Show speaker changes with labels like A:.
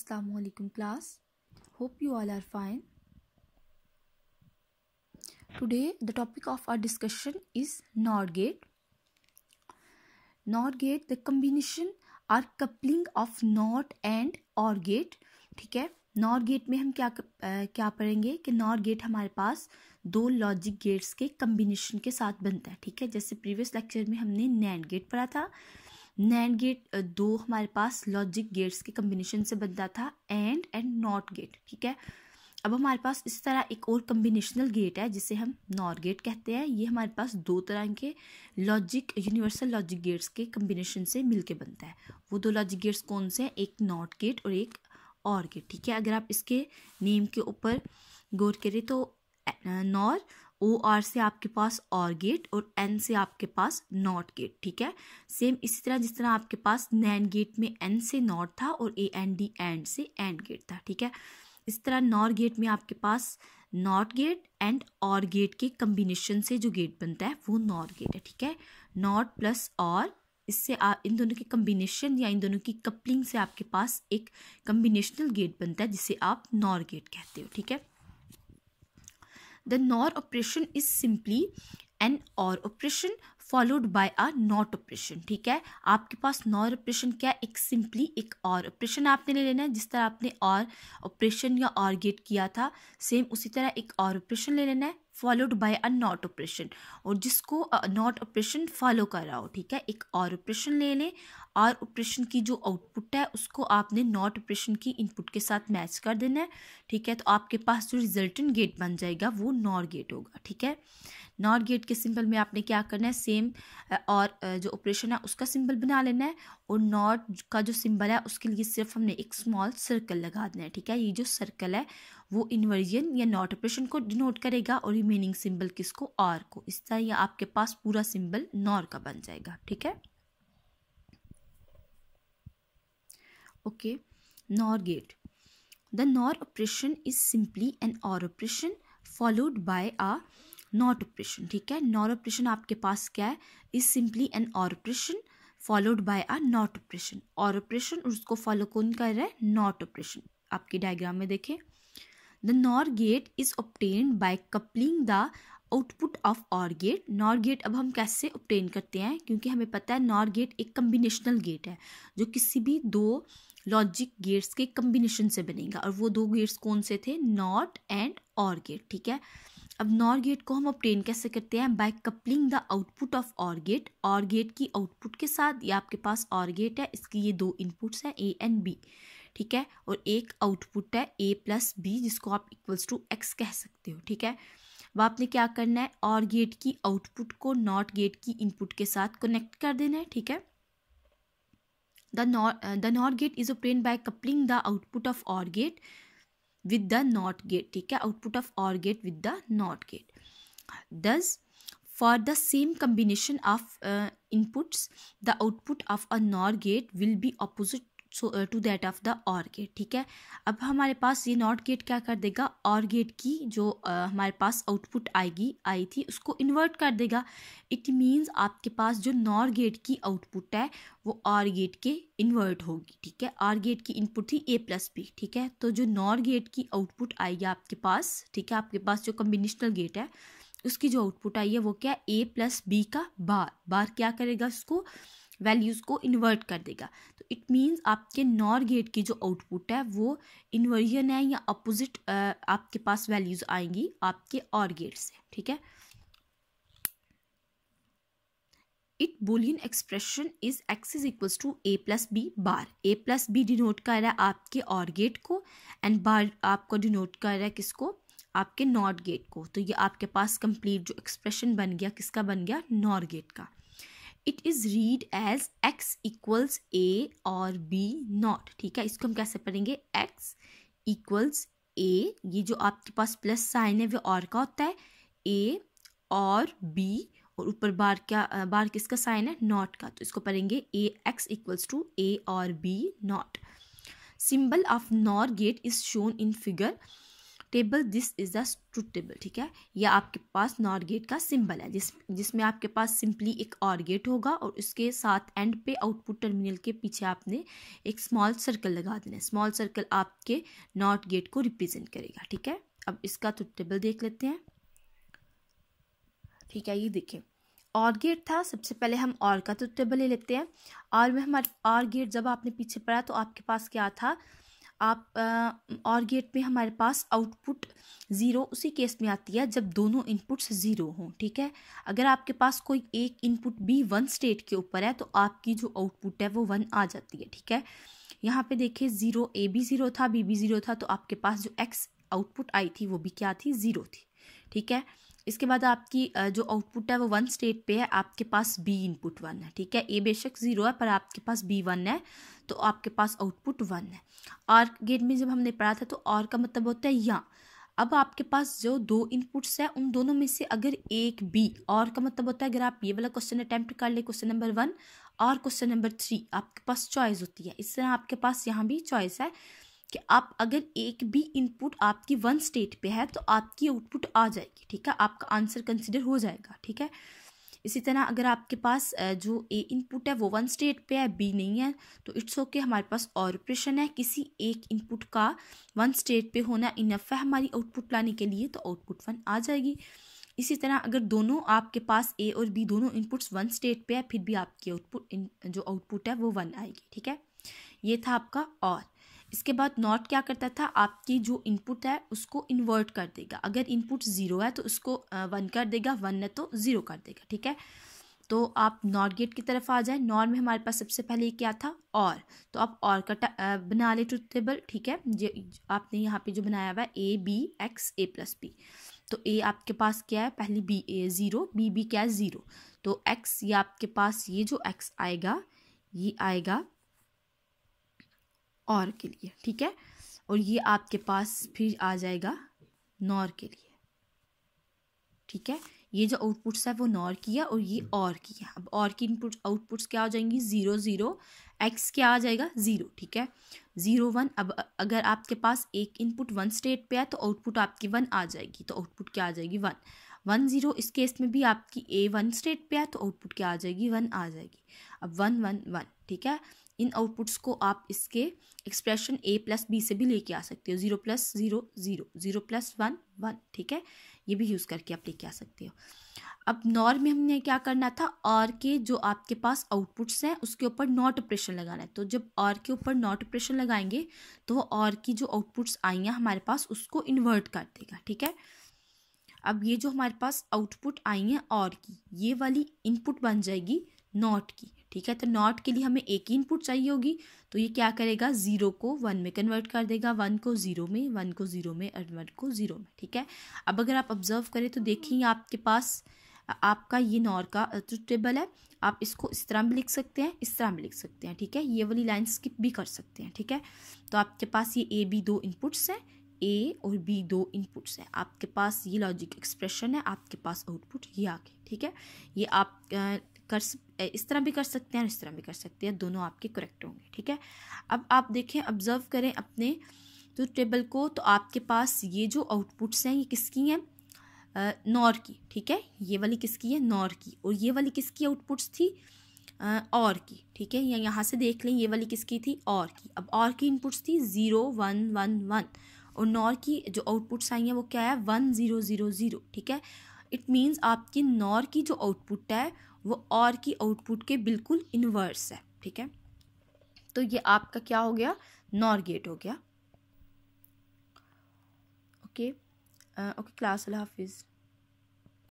A: Assalamualaikum class. Hope you all are fine. Today the topic of our discussion is NOR gate. NOR gate, the combination or coupling of NOT and OR gate. ठीक है, NOR gate में हम क्या पढ़ेंगे कि NOR gate हमारे पास दो logic gates के कम्बिनेशन के साथ बनता है. ठीक है, जैसे प्रीवियस लेक्चर में हमने NAND गेट पढ़ा था. NAND गेट दो हमारे पास लॉजिक गेट्स के कम्बिनेशन से बनता था, एंड नॉट गेट. ठीक है, अब हमारे पास इस तरह एक और कम्बिनेशनल गेट है जिसे हम NOR गेट कहते हैं. ये हमारे पास दो तरह के लॉजिक यूनिवर्सल लॉजिक गेट्स के कम्बिनेशन से मिलके बनता है. वो दो लॉजिक गेट्स कौन से हैं? एक NOT गेट और एक OR गेट. ठीक है, अगर आप इसके नेम के ऊपर गौर करें तो NOR, OR से आपके पास OR गेट और N से आपके पास NOT गेट. ठीक है, सेम इसी तरह जिस तरह आपके पास NAND गेट में N से NOT था और AND AND से AND गेट था. ठीक है, इस तरह NOR गेट में आपके पास NOT gate and OR gate के कम्बिनेशन से जो गेट बनता है वो NOR गेट है. ठीक है, NOT प्लस OR, इससे इन दोनों के कम्बिनेशन या इन दोनों की कपलिंग से आपके पास एक कम्बिनेशनल गेट बनता है जिसे आप NOR गेट कहते हो. ठीक है, the NOR operation is simply an OR operation followed by a NOT operation. ठीक है, आपके पास NOR operation क्या है? एक सिंपली एक OR operation आपने ले लेना है. जिस तरह आपने OR operation या OR गेट किया था, सेम उसी तरह एक OR operation ले लेना है followed by a NOT operation, और जिसको NOT ऑपरेशन फॉलो कर रहा हो. ठीक है, एक OR ऑपरेशन ले लें. OR ऑपरेशन की जो आउटपुट है उसको आपने NOT ऑपरेशन की इनपुट के साथ मैच कर देना है. ठीक है, तो आपके पास जो रिजल्टेंट गेट बन जाएगा वो NOR गेट होगा. ठीक है, NOR गेट के सिंबल में आपने क्या करना है? सेम और जो ऑपरेशन है उसका सिंबल बना लेना है, और NOT का जो सिंबल है उसके लिए सिर्फ हमने एक स्मॉल सर्कल लगा देना है. ठीक है, ये जो सर्कल है वो इन्वर्जन या NOT ऑपरेशन को डिनोट करेगा और रिमेनिंग सिंबल किसको? OR को. इस तरह ये आपके पास पूरा सिंबल NOR का बन जाएगा. ठीक है, okay. NOR gate, the NOR operation is simply an OR operation followed by a NOT operation. ठीक है, NOR operation आपके पास क्या है? is simply an OR operation followed by a NOT operation. OR operation और उसको फॉलो कौन कर रहा है? NOT operation. आपकी डायग्राम में देखें, the NOR gate is obtained by coupling the output of OR gate. NOR gate अब हम कैसे obtain करते हैं? क्योंकि हमें पता है NOR gate एक कम्बिनेशनल गेट है जो किसी भी दो लॉजिक गेट्स के कम्बिनेशन से बनेगा, और वो दो गेट्स कौन से थे? NOT and OR gate. ठीक है, अब NOR गेट को हम ऑब्टेन कैसे करते हैं? By coupling the output of OR gate. OR gate की आउटपुट के साथ, ये आपके पास OR गेट है, इसकी ये दो इनपुट्स हैं A एंड B. ठीक है, और एक आउटपुट है A प्लस B जिसको आप इक्वल्स टू X कह सकते हो. ठीक है, अब आपने क्या करना है? OR गेट की आउटपुट को NOT गेट की इनपुट के साथ कनेक्ट कर देना है. ठीक है, the NOR gate is obtained by coupling the output of OR gate with the NOT gate. ठीक है, output of OR gate with the NOT gate. Thus, for the same combination of inputs, the output of a NOR gate will be opposite to that of the OR gate. ठीक है, अब हमारे पास ये NOT gate क्या कर देगा? OR gate की जो हमारे पास आउटपुट आई थी उसको इन्वर्ट कर देगा. इट मीन्स आपके पास जो NOR गेट की आउटपुट है वो OR गेट के इन्वर्ट होगी. ठीक है, OR गेट की इनपुट थी A प्लस B. ठीक है, तो जो NOR गेट की आउटपुट आएगी आपके पास, ठीक है, आपके पास जो कम्बिनेशनल गेट है उसकी जो आउटपुट आई है वो क्या? A प्लस B का बार क्या करेगा? उसको वैल्यूज़ को इन्वर्ट कर देगा. तो इट मीन्स आपके NOR गेट की जो आउटपुट है वो इन्वर्जन है या अपोजिट आपके पास वैल्यूज़ आएंगी आपके OR गेट से. ठीक है, it boolean expression is X is equals to A plus B bar. A plus B denote कर रहा है आपके OR गेट को, एंड बार आपको डिनोट कर रहा है किसको? आपके NOT गेट को. तो ये आपके पास कंप्लीट जो एक्सप्रेशन बन गया किसका बन गया? NOR गेट का. It is read as X equals A और B नॉट. ठीक है, इसको हम कैसे पढ़ेंगे? X इक्वल्स A, ये जो आपके पास प्लस साइन है वो और का होता है, A और B, और ऊपर बार किसका साइन है? नॉट का. तो इसको पढ़ेंगे X इक्वल्स टू A और B not. Symbol of NOR gate is shown in figure table, this is the truth table, ठीक है। यह आपके पास नॉर गेट का सिंबल है जिसमें आपके पास सिंपली एक और गेट होगा और उसके साथ एंड पे आउटपुट टर्मिनल के पीछे आपने एक स्मॉल सर्कल लगा देना है। स्मॉल सर्कल आपके नॉट गेट को रिप्रेजेंट करेगा, ठीक है। अब इसका ट्रुथ टेबल देख लेते हैं, ठीक है। ये देखिए और गेट था, सबसे पहले हम और का ट्रुथ टेबल ले लेते हैं। और में हमारे और गेट जब आपने पीछे पढ़ा तो आपके पास क्या था, आप और गेट में हमारे पास आउटपुट 0 उसी केस में आती है जब दोनों इनपुट्स 0 हों, ठीक है। अगर आपके पास कोई एक इनपुट भी 1 स्टेट के ऊपर है तो आपकी जो आउटपुट है वो 1 आ जाती है, ठीक है। यहाँ पे देखिए 0 ए भी 0 था, बी भी 0 था, तो आपके पास जो एक्स आउटपुट आई थी वो भी क्या थी, 0 थी, ठीक है। इसके बाद आपकी जो आउटपुट है वो 1 स्टेट पे है, आपके पास बी इनपुट 1 है, ठीक है। ए बेशक 0 है पर आपके पास बी 1 है तो आपके पास आउटपुट 1 है। और गेट में जब हमने पढ़ा था तो और का मतलब होता है या। अब आपके पास जो 2 इनपुट्स है उन दोनों में से अगर एक बी, और का मतलब होता है अगर आप ये वाला क्वेश्चन अटेम्प्ट कर ले, क्वेश्चन नंबर 1 और क्वेश्चन नंबर 3, आपके पास चॉइस होती है। इस तरह आपके पास यहाँ भी चॉइस है कि आप अगर एक भी इनपुट आपकी 1 स्टेट पे है तो आपकी आउटपुट आ जाएगी, ठीक है, आपका आंसर कंसिडर हो जाएगा, ठीक है। इसी तरह अगर आपके पास जो ए इनपुट है वो 1 स्टेट पे है, बी नहीं है, तो इट्स ओके, हमारे पास और ऑपरेशन है। किसी एक इनपुट का 1 स्टेट पे होना इनफ है हमारी आउटपुट लाने के लिए, तो आउटपुट 1 आ जाएगी। इसी तरह अगर दोनों आपके पास ए और बी दोनों इनपुट्स 1 स्टेट पे है फिर भी आपकी जो आउटपुट है वो 1 आएगी, ठीक है। ये था आपका और। इसके बाद नॉट क्या करता था, आपकी जो इनपुट है उसको इन्वर्ट कर देगा। अगर इनपुट 0 है तो उसको 1 कर देगा, 1 है तो 0 कर देगा, ठीक है। तो आप नॉट गेट की तरफ आ जाए। नॉट में हमारे पास सबसे पहले क्या था, और, तो आप और का बना ले ट्रुथ टेबल, ठीक है। आपने यहाँ पे जो बनाया हुआ है A B X A plus B, तो ए आपके पास क्या है, पहली बी ए 0, बी बी क्या है 0, तो एक्स ये आपके पास ये जो एक्स आएगा ये आएगा और के लिए, ठीक है। और ये आपके पास फिर आ जाएगा नॉर के लिए, ठीक है। ये जो आउटपुट्स है वो नॉर की है और ये और की है। अब और की इनपुट आउटपुट्स क्या हो जाएंगी, 0 0, एक्स क्या आ जाएगा 0, ठीक है, 0 1। अब अगर आपके पास एक इनपुट 1 स्टेट पे है तो आउटपुट आपकी 1 आ जाएगी, तो आउटपुट क्या आ जाएगी 1 1 0। इस केस में भी आपकी ए 1 स्टेट पे है तो आउटपुट क्या आ जाएगी 1 आ जाएगी। अब 1 1 1, ठीक है। इन आउटपुट्स को आप इसके एक्सप्रेशन a प्लस बी से भी लेके आ सकते हो, 0 प्लस 0 0, 0 प्लस 1 1, ठीक है। ये भी यूज़ करके आप लेके आ सकते हो। अब नॉर में हमने क्या करना था, और के जो आपके पास आउटपुट्स हैं उसके ऊपर नॉट ऑपरेशन लगाना है। तो जब और के ऊपर नॉट ऑपरेशन लगाएंगे तो वो और की जो आउटपुट्स आई हैं हमारे पास उसको इन्वर्ट कर देगा, ठीक है। अब ये जो हमारे पास आउटपुट आई हैं और की, ये वाली इनपुट बन जाएगी नॉट की, ठीक है। तो नॉट के लिए हमें एक ही इनपुट चाहिए होगी, तो ये क्या करेगा, 0 को 1 में कन्वर्ट कर देगा, 1 को 0 में, 1 को 0 में और 1 को 0 में, ठीक है। अब अगर आप ऑब्जर्व करें तो देखिए आपके पास आपका ये नॉर का ट्रुथ टेबल है। आप इसको इस तरह भी लिख सकते हैं, इस तरह भी लिख सकते हैं, ठीक है। ये वाली लाइन स्किप भी कर सकते हैं, ठीक है। तो आपके पास ये ए बी 2 इनपुट्स हैं, ए और बी 2 इनपुट्स हैं, आपके पास ये लॉजिक एक्सप्रेशन है, आपके पास आउटपुट ये आ गए, ठीक है। ये आप इस तरह भी कर सकते हैं और इस तरह भी कर सकते हैं, दोनों आपके करेक्ट होंगे, ठीक है। अब आप देखें, ऑब्जर्व करें अपने ट्रुथ टेबल को, तो आपके पास ये जो आउटपुट्स हैं ये किसकी हैं, नॉर की, ठीक है। ये वाली किसकी है, नॉर की, और ये वाली किसकी आउटपुट्स थी, और की, ठीक है। या यहाँ से देख लें, ये वाली किसकी थी, और की। अब और की इनपुट्स थी 0 1 1 1, और नॉर की जो आउटपुट्स आई हैं वो क्या है, 1 0 0 0, ठीक है। इट मीन्स आपकी नॉर की जो आउटपुट है वो और की आउटपुट के बिल्कुल इन्वर्स है, ठीक है। तो ये आपका क्या हो गया, नॉर गेट हो गया। ओके ओके क्लास, अल्लाह हाफिज़।